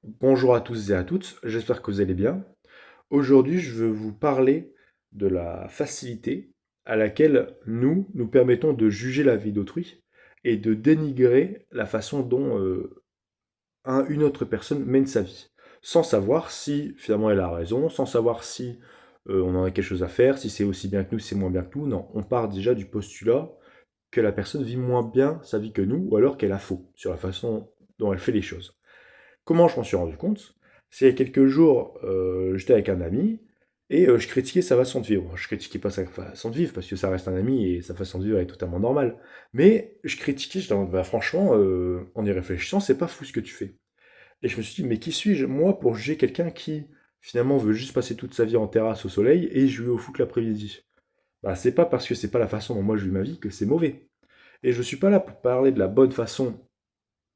Bonjour à tous et à toutes, j'espère que vous allez bien. Aujourd'hui, je veux vous parler de la facilité à laquelle nous permettons de juger la vie d'autrui et de dénigrer la façon dont une autre personne mène sa vie, sans savoir si finalement elle a raison, sans savoir si on en a quelque chose à faire, si c'est aussi bien que nous, si c'est moins bien que nous. Non, on part déjà du postulat que la personne vit moins bien sa vie que nous, ou alors qu'elle a faux sur la façon dont elle fait les choses. Comment je m'en suis rendu compte? C'est il y a quelques jours, j'étais avec un ami et je critiquais sa façon de vivre. Je critiquais pas sa façon de vivre parce que ça reste un ami et sa façon de vivre est totalement normale. Mais je critiquais, j'étais en mode, bah, franchement, en y réfléchissant, c'est pas fou ce que tu fais. Et je me suis dit, mais qui suis-je, moi, pour juger quelqu'un qui, finalement, veut juste passer toute sa vie en terrasse au soleil et jouer au foot l'après-midi? Bah, c'est pas parce que c'est pas la façon dont moi je vis ma vie que c'est mauvais. Et je suis pas là pour parler de la bonne façon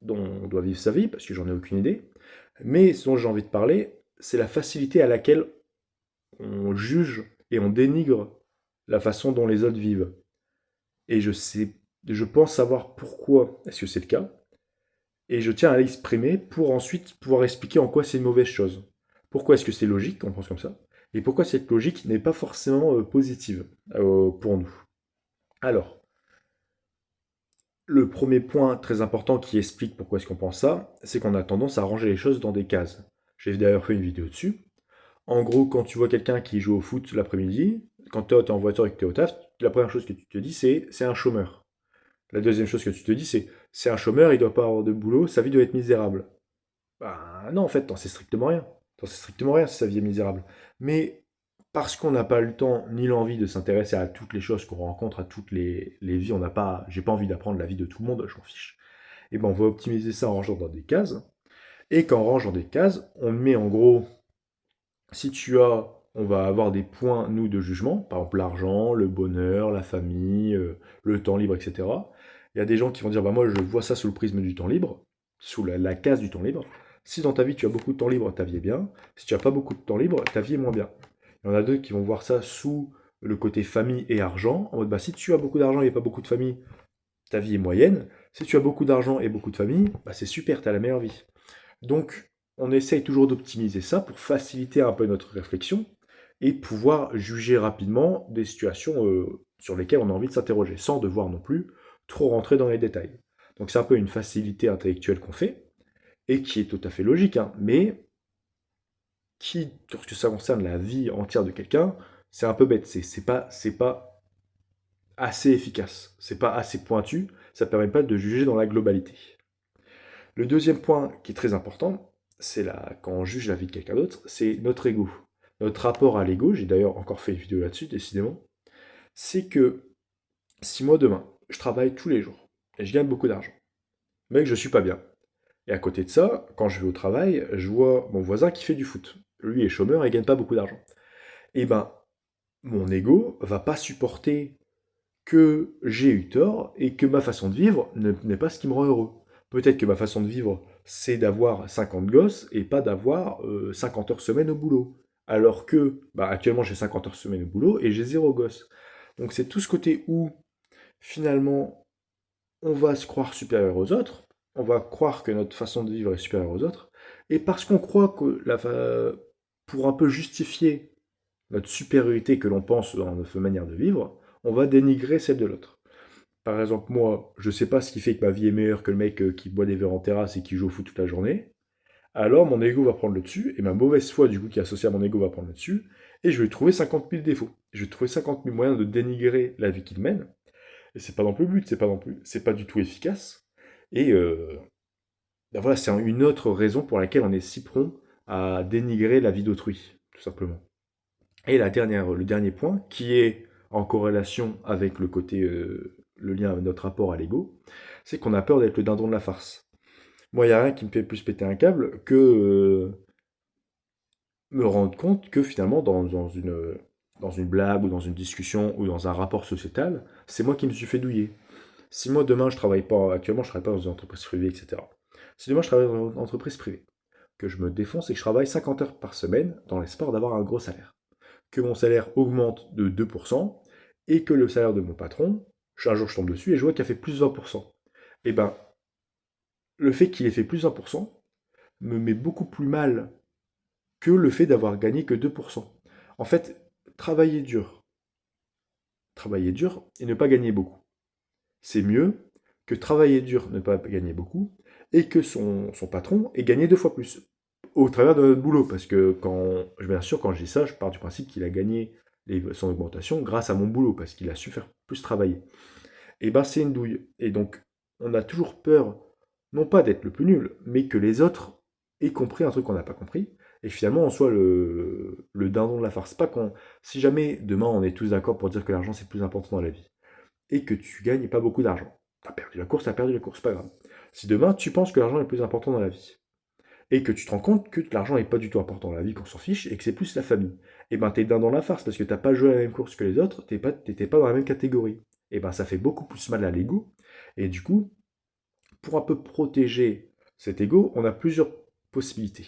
dont on doit vivre sa vie, parce que j'en ai aucune idée. Mais ce dont j'ai envie de parler, c'est la facilité à laquelle on juge et on dénigre la façon dont les autres vivent. Et je pense savoir pourquoi est-ce que c'est le cas, et je tiens à l'exprimer pour ensuite pouvoir expliquer en quoi c'est une mauvaise chose. Pourquoi est-ce que c'est logique qu'on pense comme ça, et pourquoi cette logique n'est pas forcément positive pour nous. Alors, le premier point très important qui explique pourquoi est-ce qu'on pense ça, c'est qu'on a tendance à ranger les choses dans des cases. J'ai d'ailleurs fait une vidéo dessus. En gros, quand tu vois quelqu'un qui joue au foot l'après-midi, quand toi t'es en voiture et que t'es au taf, la première chose que tu te dis c'est un chômeur. La deuxième chose que tu te dis c'est un chômeur, il doit pas avoir de boulot, sa vie doit être misérable. Bah non, en fait, t'en sais strictement rien. T'en sais strictement rien si sa vie est misérable. Mais parce qu'on n'a pas le temps ni l'envie de s'intéresser à toutes les choses qu'on rencontre, à toutes les vies, on n'a pas, j'ai pas envie d'apprendre la vie de tout le monde, je m'en fiche. Et ben on va optimiser ça en rangeant dans des cases. Et qu'en rangeant des cases, on met en gros, si tu as, on va avoir des points, nous, de jugement, par exemple l'argent, le bonheur, la famille, le temps libre, etc. Il y a des gens qui vont dire, bah moi je vois ça sous le prisme du temps libre, sous la case du temps libre. Si dans ta vie tu as beaucoup de temps libre, ta vie est bien. Si tu n'as pas beaucoup de temps libre, ta vie est moins bien. Il y en a d'autres qui vont voir ça sous le côté famille et argent, en mode bah si tu as beaucoup d'argent et pas beaucoup de famille, ta vie est moyenne. Si tu as beaucoup d'argent et beaucoup de famille, bah c'est super, tu as la meilleure vie. Donc, on essaye toujours d'optimiser ça pour faciliter un peu notre réflexion et pouvoir juger rapidement des situations sur lesquelles on a envie de s'interroger, sans devoir non plus trop rentrer dans les détails. Donc c'est un peu une facilité intellectuelle qu'on fait, et qui est tout à fait logique, hein, mais qui, lorsque ça concerne la vie entière de quelqu'un, c'est un peu bête, c'est pas assez efficace, c'est pas assez pointu, ça ne permet pas de juger dans la globalité. Le deuxième point qui est très important, c'est là, quand on juge la vie de quelqu'un d'autre, c'est notre ego. Notre rapport à l'ego, j'ai d'ailleurs encore fait une vidéo là-dessus, décidément, c'est que si moi demain, je travaille tous les jours et je gagne beaucoup d'argent, mais que je suis pas bien. Et à côté de ça, quand je vais au travail, je vois mon voisin qui fait du foot. Lui est chômeur et gagne pas beaucoup d'argent. Et ben, mon ego va pas supporter que j'ai eu tort et que ma façon de vivre n'est pas ce qui me rend heureux. Peut-être que ma façon de vivre, c'est d'avoir 50 gosses et pas d'avoir 50 heures semaine au boulot. Alors que, bah, actuellement, j'ai 50 heures semaine au boulot et j'ai zéro gosse. Donc c'est tout ce côté où, finalement, on va se croire supérieur aux autres, on va croire que notre façon de vivre est supérieure aux autres, et parce qu'on croit que, pour un peu justifier notre supériorité que l'on pense dans notre manière de vivre, on va dénigrer celle de l'autre. Par exemple, moi, je sais pas ce qui fait que ma vie est meilleure que le mec qui boit des verres en terrasse et qui joue au foot toute la journée. Alors mon ego va prendre le dessus, et ma mauvaise foi, du coup, qui est associée à mon ego, va prendre le dessus, et je vais trouver 50 000 défauts. Je vais trouver 50 000 moyens de dénigrer la vie qu'il mène, et c'est pas non plus le but, c'est pas du tout efficace. Et ben voilà, c'est une autre raison pour laquelle on est si prompt à dénigrer la vie d'autrui, tout simplement. Et le dernier point, qui est en corrélation avec le côté, le lien, notre rapport à l'ego, c'est qu'on a peur d'être le dindon de la farce. Moi, il n'y a rien qui me fait plus péter un câble que me rendre compte que finalement, dans une blague ou dans une discussion ou dans un rapport sociétal, c'est moi qui me suis fait douiller. Si moi demain je travaille pas, actuellement je travaille pas dans une entreprise privée, etc. Si demain je travaille dans une entreprise privée, que je me défonce et que je travaille 50 heures par semaine dans l'espoir d'avoir un gros salaire, que mon salaire augmente de 2% et que le salaire de mon patron, un jour je tombe dessus et je vois qu'il a fait plus 20%. Et ben, le fait qu'il ait fait plus 20% me met beaucoup plus mal que le fait d'avoir gagné que 2%. En fait, travailler dur, travailler dur et ne pas gagner beaucoup. C'est mieux que travailler dur, ne pas gagner beaucoup, et que son patron ait gagné 2 fois plus au travers de notre boulot. Parce que bien sûr, quand je dis ça, je pars du principe qu'il a gagné son augmentation grâce à mon boulot, parce qu'il a su faire plus travailler. Et ben c'est une douille. Et donc, on a toujours peur, non pas d'être le plus nul, mais que les autres aient compris un truc qu'on n'a pas compris, et finalement on soit le dindon de la farce. Pas qu'on, si jamais demain on est tous d'accord pour dire que l'argent c'est plus important dans la vie, et que tu gagnes pas beaucoup d'argent, t'as perdu la course, pas grave. Si demain tu penses que l'argent est plus important dans la vie, et que tu te rends compte que l'argent n'est pas du tout important dans la vie, qu'on s'en fiche, et que c'est plus la famille, et ben t'es dindon de la farce, parce que t'as pas joué à la même course que les autres, t'étais pas dans la même catégorie. Et ben ça fait beaucoup plus mal à l'ego, et du coup, pour un peu protéger cet ego, on a plusieurs possibilités.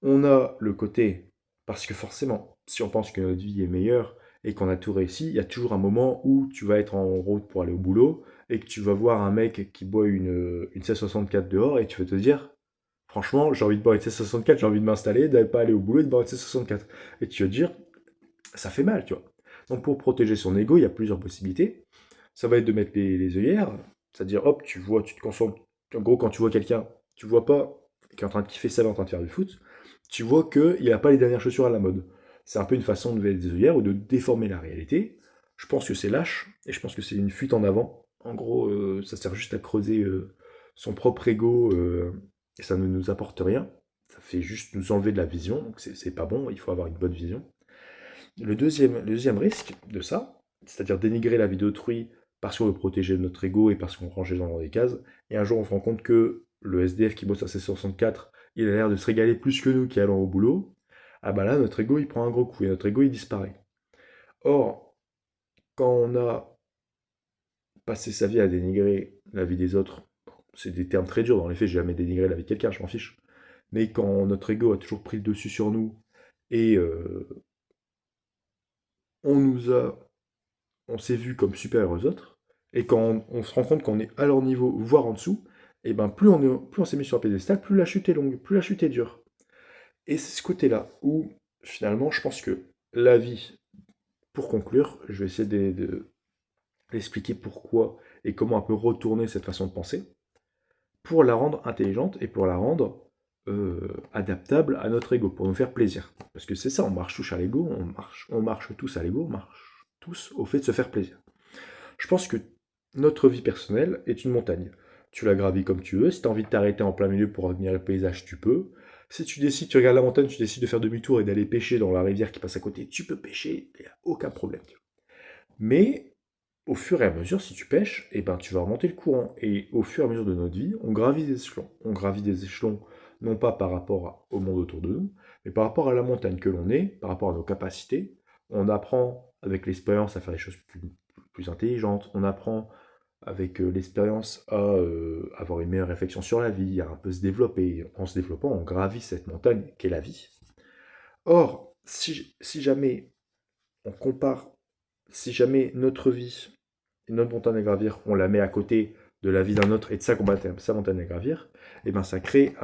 On a le côté, parce que forcément, si on pense que notre vie est meilleure et qu'on a tout réussi, il y a toujours un moment où tu vas être en route pour aller au boulot et que tu vas voir un mec qui boit une 1664 dehors et tu vas te dire, franchement, j'ai envie de boire une 1664, j'ai envie de m'installer, d'aller pas aller au boulot et de boire une 1664. Et tu vas te dire, ça fait mal, tu vois. Donc pour protéger son ego, il y a plusieurs possibilités. Ça va être de mettre les œillères, c'est-à-dire, hop, tu vois, tu te concentres. En gros, quand tu vois quelqu'un, tu vois pas, qui est en train de kiffer sa vie, en train de faire du foot, tu vois qu'il n'a pas les dernières chaussures à la mode. C'est un peu une façon de mettre des œillères ou de déformer la réalité. Je pense que c'est lâche, et je pense que c'est une fuite en avant. En gros, ça sert juste à creuser son propre ego, et ça ne nous apporte rien. Ça fait juste nous enlever de la vision, donc c'est pas bon, il faut avoir une bonne vision. Le deuxième risque de ça, c'est-à-dire dénigrer la vie d'autrui parce qu'on veut protéger notre ego et parce qu'on range les gens dans des cases, et un jour on se rend compte que le SDF qui bosse à C64, il a l'air de se régaler plus que nous qui allons au boulot, ah bah là notre ego il prend un gros coup et notre ego il disparaît. Or, quand on a passé sa vie à dénigrer la vie des autres, c'est des termes très durs, dans les faits j'ai jamais dénigré la vie de quelqu'un, je m'en fiche, mais quand notre ego a toujours pris le dessus sur nous et on nous a on s'est vu comme supérieur aux autres, et quand on se rend compte qu'on est à leur niveau, voire en dessous, et ben plus on s'est mis sur un pédestal, plus la chute est longue, plus la chute est dure. Et c'est ce côté-là où, finalement, je pense que la vie, pour conclure, je vais essayer d'expliquer pourquoi et comment un peu retourner cette façon de penser, pour la rendre intelligente et pour la rendre adaptable à notre ego, pour nous faire plaisir. Parce que c'est ça, on marche tous à l'ego, on marche tous à l'ego, on marche tous au fait de se faire plaisir. Je pense que notre vie personnelle est une montagne. Tu la gravis comme tu veux. Si tu as envie de t'arrêter en plein milieu pour admirer le paysage, tu peux. Si tu décides, tu regardes la montagne, tu décides de faire demi-tour et d'aller pêcher dans la rivière qui passe à côté, tu peux pêcher, il n'y a aucun problème. Mais au fur et à mesure, si tu pêches, eh ben, tu vas remonter le courant. Et au fur et à mesure de notre vie, on gravit des échelons. On gravit des échelons non pas par rapport au monde autour de nous, mais par rapport à la montagne que l'on est, par rapport à nos capacités. On apprend avec l'expérience à faire des choses plus intelligentes. On apprend avec l'expérience à avoir une meilleure réflexion sur la vie, à un peu se développer. En se développant, on gravit cette montagne qu'est la vie. Or, si jamais on compare, si jamais notre vie et notre montagne à gravir, on la met à côté de la vie d'un autre et de sa montagne à gravir, et ben ça crée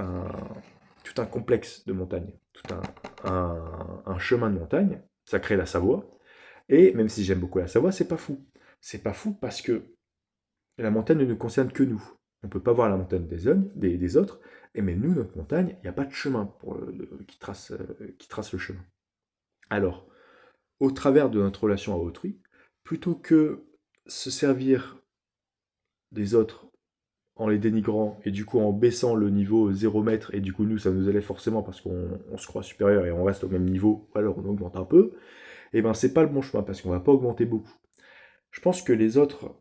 tout un complexe de montagne, tout un chemin de montagne. Ça crée la Savoie. Et même si j'aime beaucoup la Savoie, c'est pas fou. C'est pas fou parce que la montagne ne nous concerne que nous. On ne peut pas voir la montagne des autres, et même nous, notre montagne, il n'y a pas de chemin qui trace le chemin. Alors, au travers de notre relation à autrui, plutôt que se servir des autres en les dénigrant et du coup en baissant le niveau 0 mètre, et du coup nous ça nous élève forcément parce qu'on se croit supérieur et on reste au même niveau, ou alors on augmente un peu, et ben c'est pas le bon chemin parce qu'on va pas augmenter beaucoup. Je pense que les autres,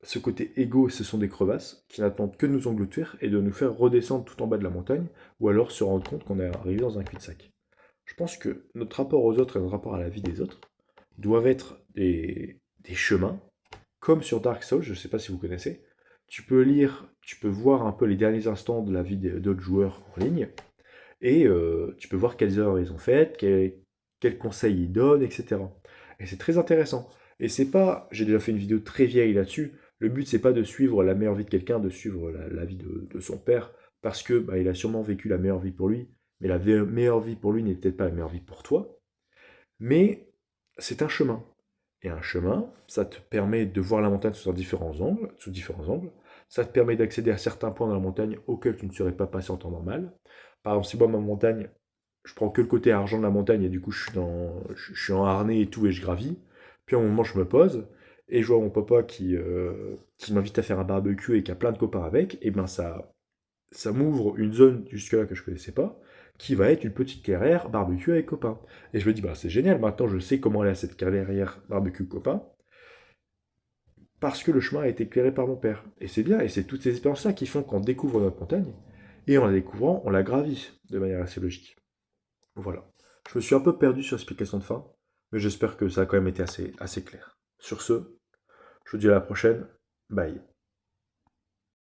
ce côté égo, ce sont des crevasses qui n'attendent que de nous engloutir et de nous faire redescendre tout en bas de la montagne, ou alors se rendre compte qu'on est arrivé dans un cul-de-sac. Je pense que notre rapport aux autres et notre rapport à la vie des autres doivent être des chemins, comme sur Dark Souls, je ne sais pas si vous connaissez. Tu peux lire, tu peux voir un peu les derniers instants de la vie d'autres joueurs en ligne, et tu peux voir quelles heures ils ont faites, quels conseils ils donnent, etc. Et c'est très intéressant. Et c'est pas, j'ai déjà fait une vidéo très vieille là-dessus, le but c'est pas de suivre la meilleure vie de quelqu'un, de suivre la vie de son père parce que il a sûrement vécu la meilleure vie pour lui, mais la meilleure vie pour lui n'est peut-être pas la meilleure vie pour toi. Mais c'est un chemin. Et un chemin, ça te permet de voir la montagne sous différents angles. Ça te permet d'accéder à certains points dans la montagne auxquels tu ne serais pas passé en temps normal. Par exemple, si moi, ma montagne, je prends que le côté argent de la montagne et du coup, je suis en harnais et tout et je gravis. Puis à un moment, je me pose et je vois mon papa qui m'invite à faire un barbecue et qui a plein de copains avec. Et ben ça m'ouvre une zone jusque-là que je connaissais pas, qui va être une petite carrière barbecue avec copains. Et je me dis, c'est génial, maintenant je sais comment aller à cette carrière barbecue copain, parce que le chemin a été éclairé par mon père. Et c'est bien, et c'est toutes ces expériences-là qui font qu'on découvre notre montagne, et en la découvrant, on la gravit de manière assez logique. Voilà. Je me suis un peu perdu sur l'explication de fin, mais j'espère que ça a quand même été assez clair. Sur ce, je vous dis à la prochaine. Bye.